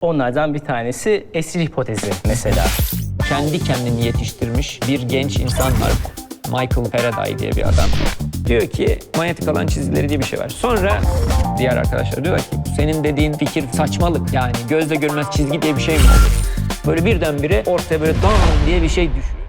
Onlardan bir tanesi esir hipotezi mesela. Kendi kendini yetiştirmiş bir genç insan var. Michael Faraday diye bir adam. Diyor ki manyetik alan çizgileri diye bir şey var. Sonra diğer arkadaşlar diyorlar ki senin dediğin fikir saçmalık. Yani gözle görmez çizgi diye bir şey mi olur? Böyle birdenbire ortaya böyle dam diye bir şey düşüyor.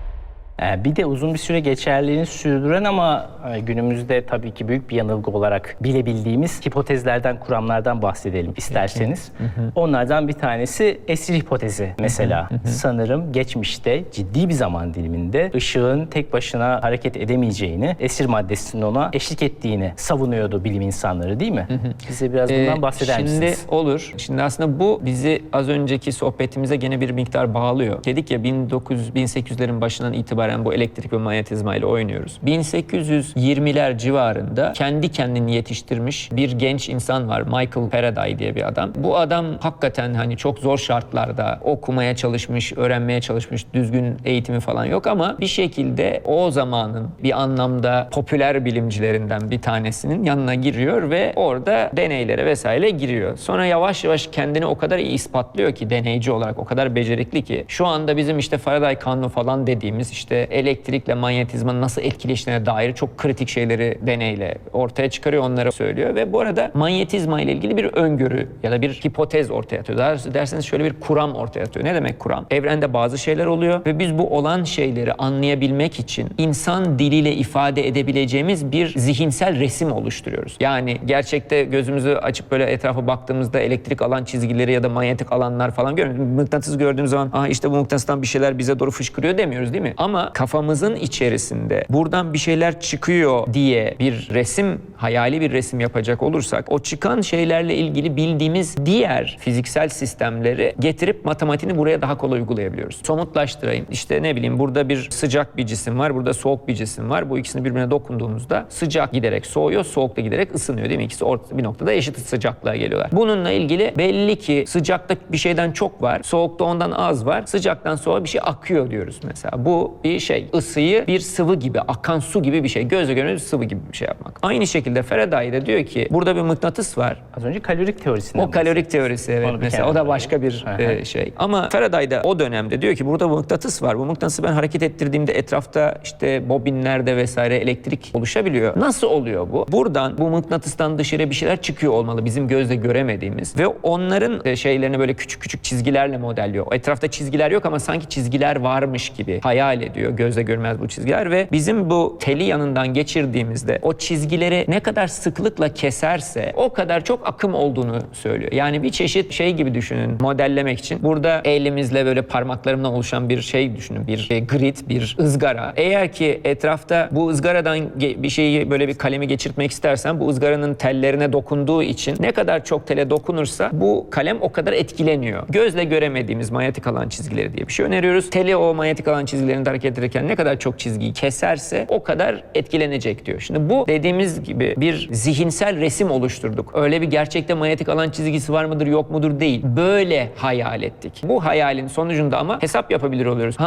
Bir de uzun bir süre geçerliliğini sürdüren ama günümüzde tabii ki büyük bir yanılgı olarak bilebildiğimiz hipotezlerden, kuramlardan bahsedelim isterseniz. Onlardan bir tanesi esir hipotezi mesela. Sanırım geçmişte ciddi bir zaman diliminde ışığın tek başına hareket edemeyeceğini, esir maddesinin ona eşlik ettiğini savunuyordu bilim insanları, değil mi? Bize biraz bundan bahseder misiniz? Şimdi olur. Şimdi aslında bu bizi az önceki sohbetimize gene bir miktar bağlıyor. Dedik ya 1800'lerin başından itibaren bu elektrik ve manyetizma ile oynuyoruz. 1820'ler civarında kendi kendini yetiştirmiş bir genç insan var. Michael Faraday diye bir adam. Bu adam hakikaten hani çok zor şartlarda okumaya çalışmış, öğrenmeye çalışmış, düzgün eğitimi falan yok ama bir şekilde o zamanın bir anlamda popüler bilimcilerinden bir tanesinin yanına giriyor ve orada deneylere vesaire giriyor. Sonra yavaş yavaş kendini o kadar iyi ispatlıyor ki deneyci olarak o kadar becerikli ki şu anda bizim işte Faraday kanunu falan dediğimiz işte elektrikle manyetizmanın nasıl etkileştiğine dair çok kritik şeyleri deneyle ortaya çıkarıyor, onlara söylüyor ve bu arada manyetizma ile ilgili bir öngörü ya da bir hipotez ortaya atıyor. Daha derseniz şöyle bir kuram ortaya atıyor. Ne demek kuram? Evrende bazı şeyler oluyor ve biz bu olan şeyleri anlayabilmek için insan diliyle ifade edebileceğimiz bir zihinsel resim oluşturuyoruz. Yani gerçekte gözümüzü açıp böyle etrafa baktığımızda elektrik alan çizgileri ya da manyetik alanlar falan görmüyoruz. Mıknatıs gördüğümüz zaman işte bu mıknatıstan bir şeyler bize doğru fışkırıyor demiyoruz, değil mi? Ama kafamızın içerisinde buradan bir şeyler çıkıyor diye bir resim, hayali bir resim yapacak olursak o çıkan şeylerle ilgili bildiğimiz diğer fiziksel sistemleri getirip matematiğini buraya daha kolay uygulayabiliyoruz. Somutlaştırayım. İşte ne bileyim burada bir sıcak bir cisim var, burada soğuk bir cisim var. Bu ikisini birbirine dokunduğumuzda sıcak giderek soğuyor, soğuk da giderek ısınıyor, değil mi? İkisi bir noktada eşit sıcaklığa geliyorlar. Bununla ilgili belli ki sıcakta bir şeyden çok var, soğukta ondan az var. Sıcaktan soğuğa bir şey akıyor diyoruz mesela. Bu bir şey. Isıyı bir sıvı gibi, akan su gibi bir şey. Gözle görünür sıvı gibi bir şey yapmak. Aynı şekilde Faraday da diyor ki burada bir mıknatıs var. Az önce kalorik teorisinden O kalorik teorisi, evet. Mesela o da başka bir şey. Ama Faraday da o dönemde diyor ki burada mıknatıs var. Bu mıknatısı ben hareket ettirdiğimde etrafta işte bobinlerde vesaire elektrik oluşabiliyor. Nasıl oluyor bu? Buradan bu mıknatıstan dışarı bir şeyler çıkıyor olmalı bizim gözle göremediğimiz ve onların şeylerini böyle küçük küçük çizgilerle modelliyor. Etrafta çizgiler yok ama sanki çizgiler varmış gibi hayal ediyor. Gözle görmez bu çizgiler ve bizim bu teli yanından geçirdiğimizde o çizgileri ne kadar sıklıkla keserse o kadar çok akım olduğunu söylüyor. Yani bir çeşit şey gibi düşünün modellemek için. Burada elimizle böyle parmaklarımla oluşan bir şey düşünün. Bir grid, bir ızgara. Eğer ki etrafta bu ızgaradan bir şeyi böyle bir kalemi geçirtmek istersen bu ızgaranın tellerine dokunduğu için ne kadar çok tele dokunursa bu kalem o kadar etkileniyor. Gözle göremediğimiz manyetik alan çizgileri diye bir şey öneriyoruz. Teli o manyetik alan çizgilerinde hareket ederken ne kadar çok çizgiyi keserse o kadar etkilenecek diyor. Şimdi bu dediğimiz gibi bir zihinsel resim oluşturduk. Öyle bir gerçekte manyetik alan çizgisi var mıdır yok mudur değil. Böyle hayal ettik. Bu hayalin sonucunda ama hesap yapabilir oluyoruz.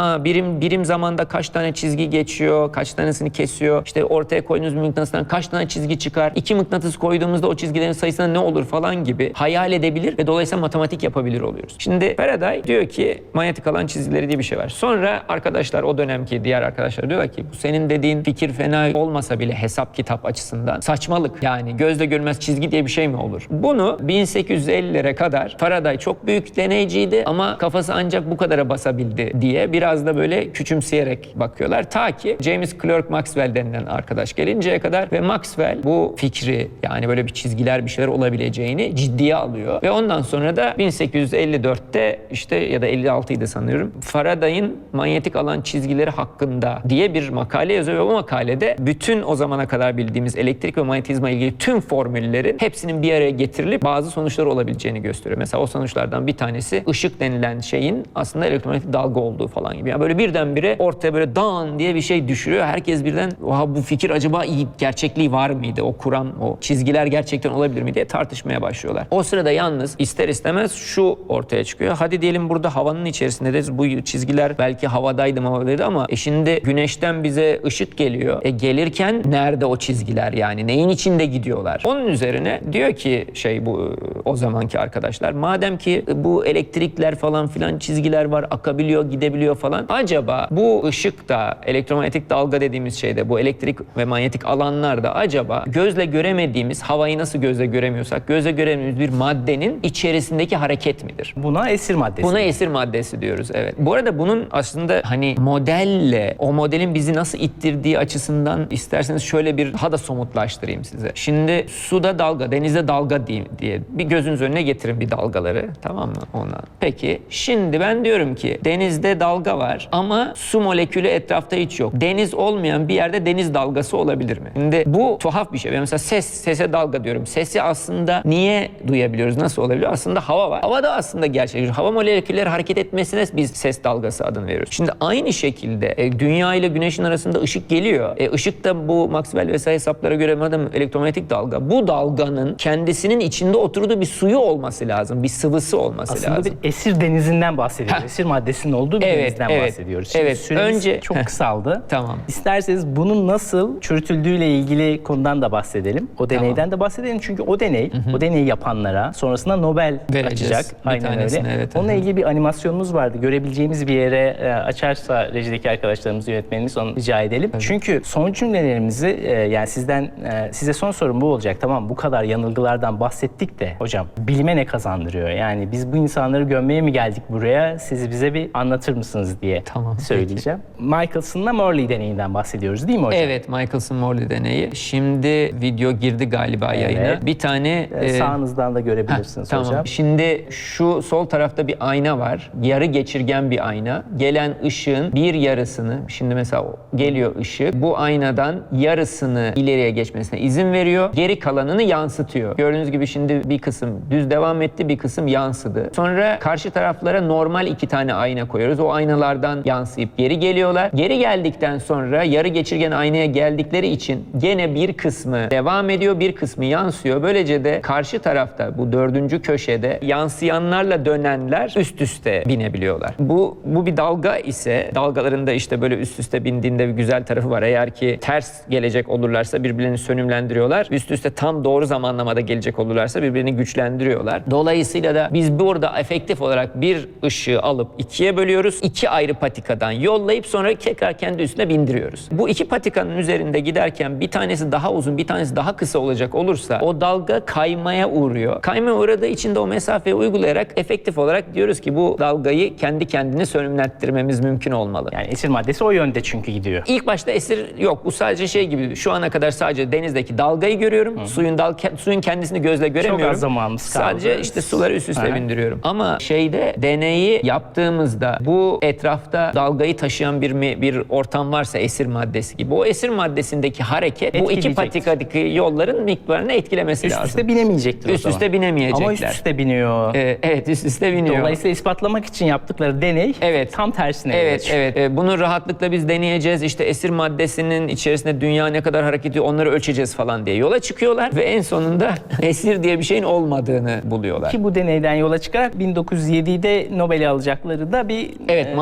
Birim zamanda kaç tane çizgi geçiyor, kaç tanesini kesiyor. İşte ortaya koyduğunuz mıknatıstan kaç tane çizgi çıkar. 2 mıknatıs koyduğumuzda o çizgilerin sayısına ne olur falan gibi hayal edebilir ve dolayısıyla matematik yapabilir oluyoruz. Şimdi Faraday diyor ki manyetik alan çizgileri diye bir şey var. Sonra arkadaşlar o dönemki diğer arkadaşlar diyorlar ki bu senin dediğin fikir fena olmasa bile hesap kitap açısından saçmalık. Yani gözle görmez çizgi diye bir şey mi olur? Bunu 1850'lere kadar Faraday çok büyük deneyciydi ama kafası ancak bu kadara basabildi diye biraz da böyle küçümseyerek bakıyorlar. Ta ki James Clerk Maxwell denilen arkadaş gelinceye kadar ve Maxwell bu fikri yani böyle bir çizgiler bir şeyler olabileceğini ciddiye alıyor ve ondan sonra da 1854'te işte ya da 56'ydı sanıyorum Faraday'ın manyetik alan çizgileri hakkında diye bir makale yazıyor ve o makalede bütün o zamana kadar bildiğimiz elektrik ve manyetizma ilgili tüm formüllerin hepsinin bir araya getirilip bazı sonuçlar olabileceğini gösteriyor. Mesela o sonuçlardan bir tanesi ışık denilen şeyin aslında elektromanyetik dalga olduğu falan gibi. Yani böyle birdenbire ortaya böyle dan diye bir şey düşürüyor. Herkes birden bu fikir acaba iyi gerçekliği var mıydı? O kuram, o çizgiler gerçekten olabilir mi diye tartışmaya başlıyorlar. O sırada yalnız ister istemez şu ortaya çıkıyor. Hadi diyelim burada havanın içerisinde de bu çizgiler belki havadaydı ama ama şimdi güneşten bize ışık geliyor. Gelirken nerede o çizgiler, yani neyin içinde gidiyorlar? Onun üzerine diyor ki bu o zamanki arkadaşlar, madem ki bu elektrikler falan filan çizgiler var, akabiliyor, gidebiliyor falan. Acaba bu ışık da, elektromanyetik dalga dediğimiz şeyde, bu elektrik ve manyetik alanlarda acaba gözle göremediğimiz, havayı nasıl gözle göremiyorsak, gözle göremediğimiz bir maddenin içerisindeki hareket midir? Buna esir maddesi. Buna esir maddesi diyoruz, evet. Bu arada bunun aslında hani modelle, o modelin bizi nasıl ittirdiği açısından isterseniz şöyle bir daha da somutlaştırayım size. Şimdi suda dalga, denizde dalga diye bir gözünüz önüne getirin bir dalgaları, tamam mı ona? Peki şimdi ben diyorum ki denizde dalga var ama su molekülü etrafta hiç yok. Deniz olmayan bir yerde deniz dalgası olabilir mi? Şimdi bu tuhaf bir şey. Ben mesela sese dalga diyorum. Sesi aslında niye duyabiliyoruz? Nasıl olabiliyor? Aslında hava var. Hava da aslında gerçek. Hava molekülleri hareket etmesine biz ses dalgası adını veriyoruz. Şimdi aynı şekilde dünya ile güneşin arasında ışık geliyor. Işık da bu Maxwell vesaire hesaplara göre madem elektromanyetik dalga, bu dalganın kendisinin içinde oturduğu bir suyu olması lazım. Bir sıvısı olması lazım. Aslında bir esir denizinden bahsediyoruz. Esir maddesinin olduğu bir denizden bahsediyoruz. Şimdi süremiz önce çok kısaldı. Tamam. İsterseniz bunun nasıl çürütüldüğüyle ilgili konudan da bahsedelim. O deneyden de bahsedelim. Çünkü o deneyi yapanlara sonrasında Nobel açacak. Aynen öyle. Evet, onunla ilgili bir animasyonumuz vardı. Görebileceğimiz bir yere açarsa rejideki arkadaşlarımız, yönetmenimiz, onu rica edelim. Evet. Çünkü son cümlelerimizi yani size son sorum bu olacak. Tamam, bu kadar yanılgılardan bahsettik de hocam bilime ne kazandırıyor? Yani biz bu insanları gömmeye mi geldik buraya? Siz bize bir anlatır mısınız diye söyleyeceğim. Michelson Morley deneyinden bahsediyoruz değil mi hocam? Evet, Michelson-Morley deneyi. Şimdi video girdi galiba yayına. Bir tane sağınızdan da görebilirsiniz hocam. Tamam. Şimdi şu sol tarafta bir ayna var. Yarı geçirgen bir ayna. Gelen ışığın bir yarısını, şimdi mesela geliyor ışık, bu aynadan yarısını ileriye geçmesine izin veriyor. Geri kalanını yansıtıyor. Gördüğünüz gibi şimdi bir kısım düz devam etti, bir kısım yansıdı. Sonra karşı taraflara normal 2 tane ayna koyuyoruz. O aynalardan yansıyıp geri geliyorlar. Geri geldikten sonra yarı geçirgen aynaya geldikleri için gene bir kısmı devam ediyor, bir kısmı yansıyor. Böylece de karşı tarafta bu 4. köşede yansıyanlarla dönenler üst üste binebiliyorlar. Bu bir dalga ise, dalgaların da işte böyle üst üste bindiğinde bir güzel tarafı var. Eğer ki ters gelecek olurlarsa birbirlerini sönümlendiriyorlar. Üst üste tam doğru zamanlamada gelecek olurlarsa birbirini güçlendiriyorlar. Dolayısıyla da biz burada efektif olarak bir ışığı alıp 2'ye bölüyoruz. 2 ayrı patikadan yollayıp sonra tekrar kendi üstüne bindiriyoruz. Bu 2 patikanın üzerinde giderken bir tanesi daha uzun, bir tanesi daha kısa olacak olursa o dalga kaymaya uğruyor. Kaymaya uğradığı için de o mesafeyi uygulayarak efektif olarak diyoruz ki bu dalgayı kendi kendine sönümlendirmemiz mümkün olmalı. Yani esir maddesi o yönde çünkü gidiyor. İlk başta esir yok. Bu sadece şey gibi. Şu ana kadar sadece denizdeki dalgayı görüyorum. Suyun kendisini gözle göremiyorum. Çok az zamanımız kaldı. Sadece işte suları üst üste bindiriyorum. Ama deneyi yaptığımızda bu etrafta dalgayı taşıyan bir ortam varsa esir maddesi gibi, o esir maddesindeki hareket bu 2 patikadaki yolların miktarını etkilemesi lazım. Üst üste binemeyecektir o zaman. Üst üste binemeyecekler. Ama üst üste biniyor. Evet, üst üste biniyor. Dolayısıyla ispatlamak için yaptıkları deney tam tersine. Evet. Bunu rahatlıkla biz deneyeceğiz. İşte esir maddesinin içerisinde dünya ne kadar hareket ediyor onları ölçeceğiz falan diye yola çıkıyorlar ve en sonunda esir diye bir şeyin olmadığını buluyorlar. Ki bu deneyden yola çıkarak 1907'de Nobel'i alacakları da bir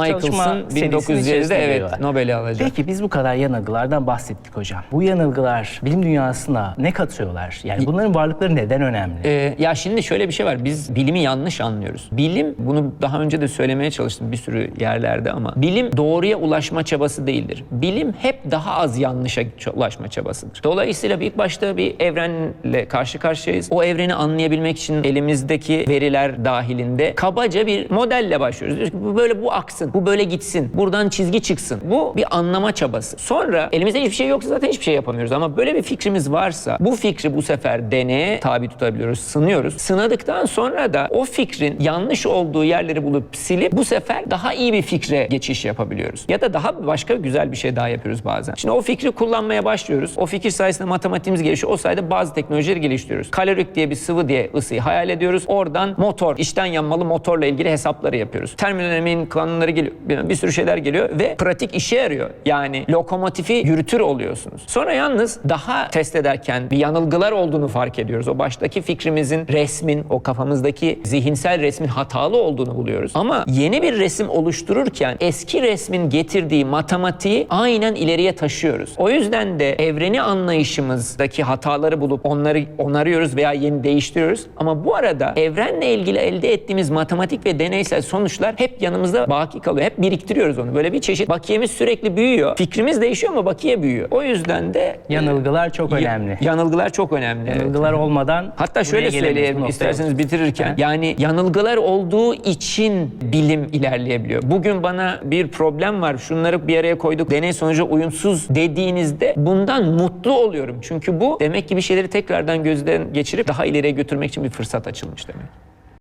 çalışma serisinin içerisinde Nobel'i alacak. Peki biz bu kadar yanılgılardan bahsettik hocam. Bu yanılgılar bilim dünyasına ne katıyorlar? Yani bunların varlıkları neden önemli? Ya şimdi şöyle bir şey var. Biz bilimi yanlış anlıyoruz. Bilim, bunu daha önce de söylemeye çalıştım bir sürü yerlerde ama bilim doğruya ulaşma çabası değildir. Bilim hep daha az yanlışa ulaşma çabasıdır. Dolayısıyla ilk başta bir evrenle karşı karşıyayız. O evreni anlayabilmek için elimizdeki veriler dahilinde kabaca bir modelle başlıyoruz. Diyoruz ki bu aksın, bu böyle gitsin, buradan çizgi çıksın. Bu bir anlama çabası. Sonra elimizde hiçbir şey yoksa zaten hiçbir şey yapamıyoruz ama böyle bir fikrimiz varsa bu fikri bu sefer deneye tabi tutabiliyoruz, sınıyoruz. Sınadıktan sonra da o fikrin yanlış olduğu yerleri bulup silip bu sefer daha iyi bir fikre geçiş yapabiliyoruz. Ya da daha başka güzel bir şey daha yapıyoruz bazen. Şimdi o fikri kullanmaya başlıyoruz. O fikir sayesinde matematiğimiz gelişiyor. O sayede bazı teknolojileri geliştiriyoruz. Kalorik diye bir sıvı diye ısıyı hayal ediyoruz. Oradan motor, içten yanmalı motorla ilgili hesapları yapıyoruz. Termodinamiğin kanunları geliyor. Bir sürü şeyler geliyor ve pratik işe yarıyor. Yani lokomotifi yürütür oluyorsunuz. Sonra yalnız daha test ederken bir yanılgılar olduğunu fark ediyoruz. O baştaki fikrimizin, resmin, o kafamızdaki zihinsel resmin hatalı olduğunu buluyoruz. Ama yeni bir resim oluştururken eski resmin geçmişimizin getirdiği matematiği aynen ileriye taşıyoruz. O yüzden de evreni anlayışımızdaki hataları bulup onları onarıyoruz veya yeni değiştiriyoruz. Ama bu arada evrenle ilgili elde ettiğimiz matematik ve deneysel sonuçlar hep yanımızda baki kalıyor. Hep biriktiriyoruz onu. Böyle bir çeşit bakiyemiz sürekli büyüyor. Fikrimiz değişiyor ama bakiye büyüyor. O yüzden de yanılgılar çok önemli. Yanılgılar çok önemli. Yanılgılar olmadan hatta şöyle söyleyelim isterseniz bitirirken. Yani yanılgılar olduğu için bilim ilerleyebiliyor. Bugün bana bir problem var, şunları bir araya koyduk, deney sonucu uyumsuz dediğinizde bundan mutlu oluyorum. Çünkü bu demek ki bir şeyleri tekrardan gözden geçirip daha ileriye götürmek için bir fırsat açılmış demek.